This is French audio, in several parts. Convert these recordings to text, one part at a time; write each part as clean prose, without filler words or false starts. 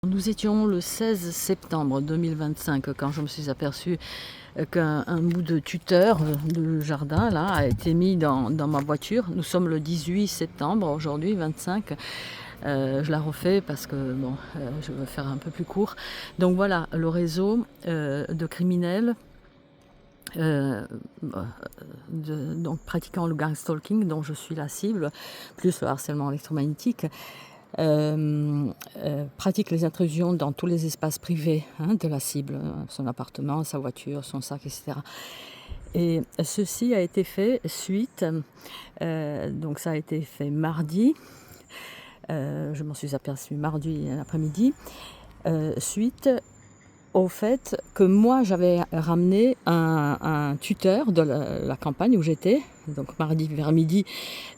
Nous étions le 16 septembre 2025 quand je me suis aperçue qu'un bout de tuteur de jardin là, a été mis dans ma voiture. Nous sommes le 18 septembre, aujourd'hui 25. Je la refais parce que bon, je veux faire un peu plus court. Donc voilà, le réseau de criminels donc pratiquant le gang stalking dont je suis la cible, plus le harcèlement électromagnétique. Pratique les intrusions dans tous les espaces privés de la cible, son appartement, sa voiture, son sac, etc. Et ceci a été fait suite, donc ça a été fait mardi, je m'en suis aperçue mardi après-midi, suite au fait que moi j'avais ramené un tuteur de la campagne où j'étais. Donc mardi vers midi,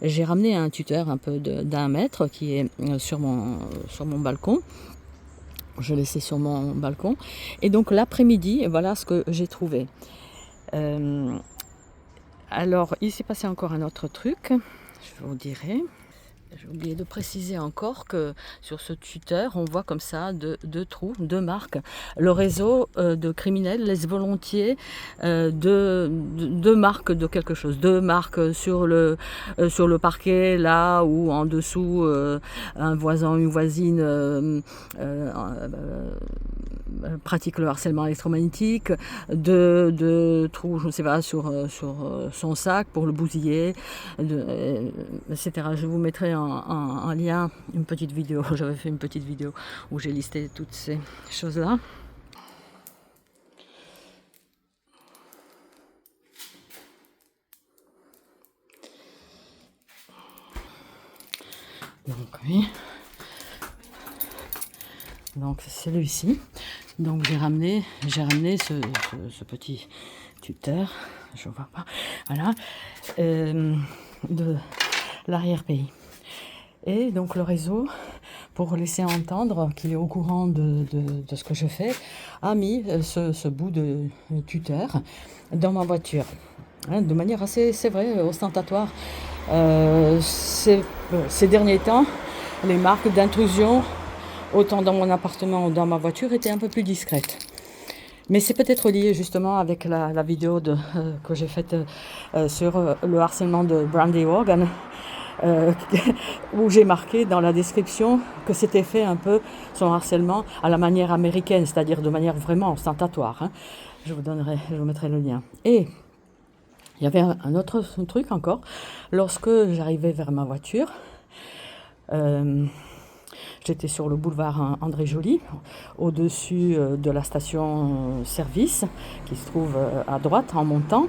j'ai ramené un tuteur un peu d'1 mètre qui est sur mon balcon. Je l'ai laissé sur mon balcon. Et donc l'après-midi, voilà ce que j'ai trouvé. Alors il s'est passé encore un autre truc, je vous dirai. J'ai oublié de préciser encore que sur ce tuteur, on voit comme ça deux trous, deux marques. Le réseau de criminels laisse volontiers deux marques de quelque chose. Deux marques sur le parquet, là où en dessous un voisin, une voisine pratique le harcèlement électromagnétique. Deux trous, je ne sais pas, sur son sac pour le bousiller, etc. Je vous mettrai un lien, une petite vidéo. J'avais fait une petite vidéo où j'ai listé toutes ces choses-là. Donc oui. Donc c'est celui-ci. Donc j'ai ramené ce petit tuteur, je vois pas, voilà, de l'arrière-pays. Et donc le réseau, pour laisser entendre qu'il est au courant de ce que je fais, a mis ce bout de tuteur dans ma voiture. De manière assez, c'est vrai, ostentatoire. Ces derniers temps, les marques d'intrusion, autant dans mon appartement ou dans ma voiture, étaient un peu plus discrètes. Mais c'est peut-être lié justement avec la vidéo que j'ai faite sur le harcèlement de Brandy Morgan, où j'ai marqué dans la description que c'était fait un peu son harcèlement à la manière américaine, c'est-à-dire de manière vraiment ostentatoire. Je vous mettrai le lien. Et il y avait un autre truc encore. Lorsque j'arrivais vers ma voiture, j'étais sur le boulevard André Joly, au-dessus de la station service, qui se trouve à droite en montant.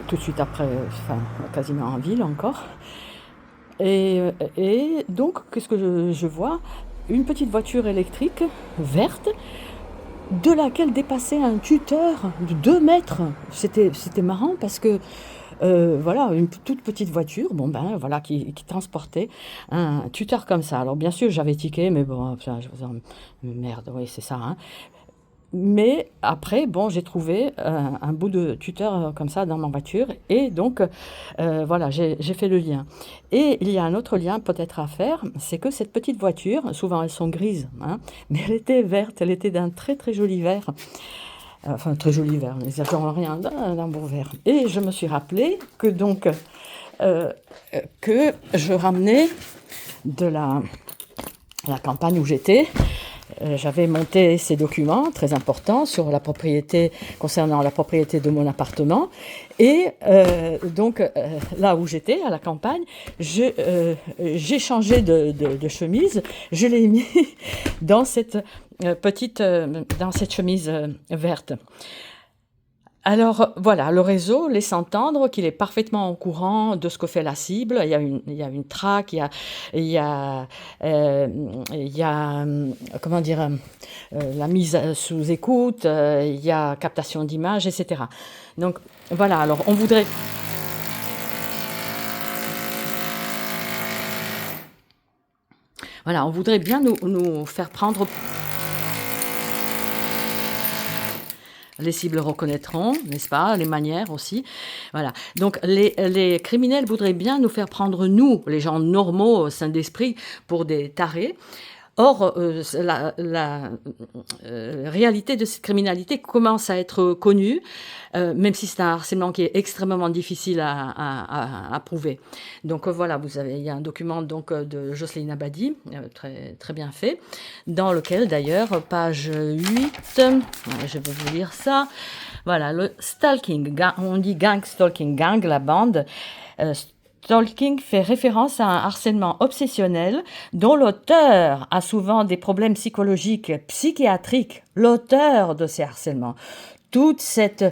Tout de suite après, enfin, quasiment en ville encore. Et donc, qu'est-ce que je vois? Une petite voiture électrique verte, de laquelle dépassait un tuteur de 2 mètres. C'était marrant parce que voilà, une toute petite voiture, bon ben voilà, qui transportait un tuteur comme ça. Alors bien sûr, j'avais tiqué, mais bon, je vous en merde, oui, c'est ça. Mais après, bon, j'ai trouvé un bout de tuteur comme ça dans ma voiture et donc voilà, j'ai fait le lien. Et il y a un autre lien peut-être à faire, c'est que cette petite voiture, souvent elles sont grises, mais elle était verte, elle était d'un très très joli vert. Enfin, très joli vert, n'exagérons rien, d'un beau vert. Et je me suis rappelé que donc que je ramenais de la campagne où j'étais. J'avais monté ces documents très importants sur la propriété, concernant la propriété de mon appartement. Et donc, là où j'étais, à la campagne, j'ai changé de chemise. Je l'ai mis dans cette dans cette chemise verte. Alors voilà, le réseau laisse entendre qu'il est parfaitement au courant de ce que fait la cible. Il y a une traque, il y a comment dire, la mise sous écoute, il y a captation d'images, etc. Donc voilà, alors on voudrait... Voilà, on voudrait bien nous faire prendre... Les cibles reconnaîtront, n'est-ce pas? Les manières aussi. Voilà. Donc, les criminels voudraient bien nous faire prendre, nous, les gens normaux, sains d'esprit, pour des tarés. Or, réalité de cette criminalité commence à être connue, même si c'est un harcèlement qui est extrêmement difficile à prouver. Donc voilà, il y a un document donc de Jocelyne Abadi, très, très bien fait, dans lequel d'ailleurs, page 8, je vais vous lire ça. Voilà, le stalking, on dit gang stalking, gang, la bande. Stalking fait référence à un harcèlement obsessionnel dont l'auteur a souvent des problèmes psychologiques, psychiatriques, l'auteur de ces harcèlements. Toute cette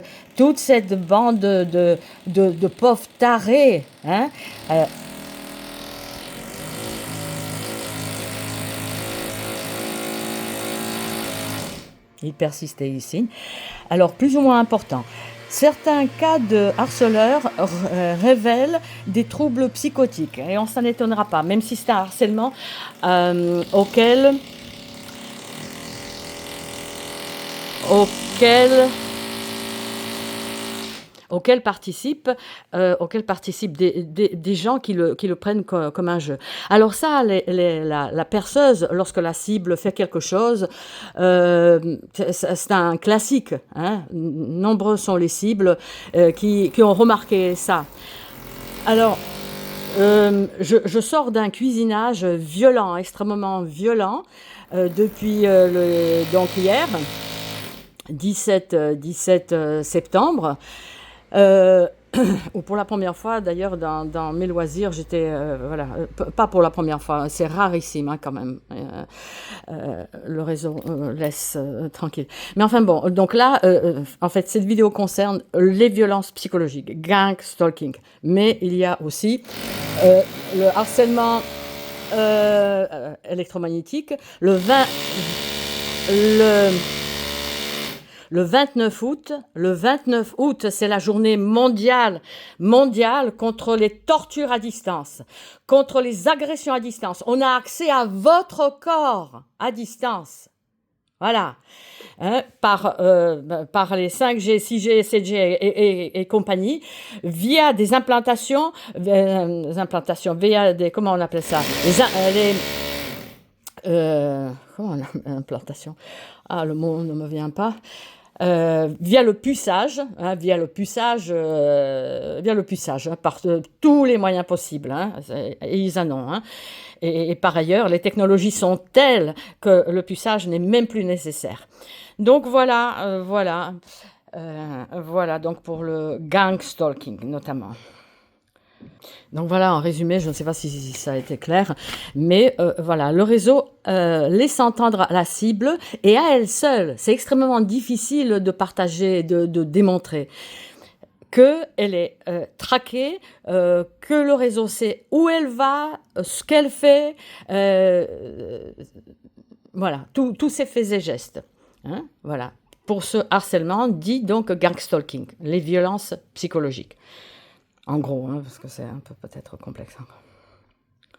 bande de pauvres tarés, hein, il persistait ici. Alors, plus ou moins important. Certains cas de harceleurs révèlent des troubles psychotiques et on s'en étonnera pas, même si c'est un harcèlement auquel participent des gens qui le prennent comme un jeu. Alors ça, la perceuse, lorsque la cible fait quelque chose, c'est un classique. Hein. Nombreux sont les cibles qui ont remarqué ça. Alors, je sors d'un cuisinage violent, extrêmement violent, depuis donc hier, 17 septembre. Ou pour la première fois, d'ailleurs, dans mes loisirs, j'étais, pas pour la première fois, c'est rarissime hein, quand même. Le réseau laisse tranquille. Mais enfin bon, donc là, en fait, cette vidéo concerne les violences psychologiques, gang stalking. Mais il y a aussi le harcèlement électromagnétique. Le 29 août, c'est la journée mondiale contre les tortures à distance, contre les agressions à distance. On a accès à votre corps à distance. Voilà. Hein, par les 5G, 6G, 7G et compagnie, via des implantations, via des, comment on appelle ça, implantation. Ah, le mot ne me vient pas. Via le puçage, hein, par tous les moyens possibles, hein, et ils en ont. Hein. Et par ailleurs, les technologies sont telles que le puçage n'est même plus nécessaire. Donc voilà, donc pour le gang stalking notamment. Donc voilà, en résumé, je ne sais pas si ça a été clair, mais voilà, le réseau laisse entendre la cible et à elle seule, c'est extrêmement difficile de partager, de démontrer qu'elle est traquée, que le réseau sait où elle va, ce qu'elle fait, voilà, tous ses faits et gestes. Hein, voilà, pour ce harcèlement dit donc gang stalking, les violences psychologiques. En gros, hein, parce que c'est un peu peut-être complexe encore.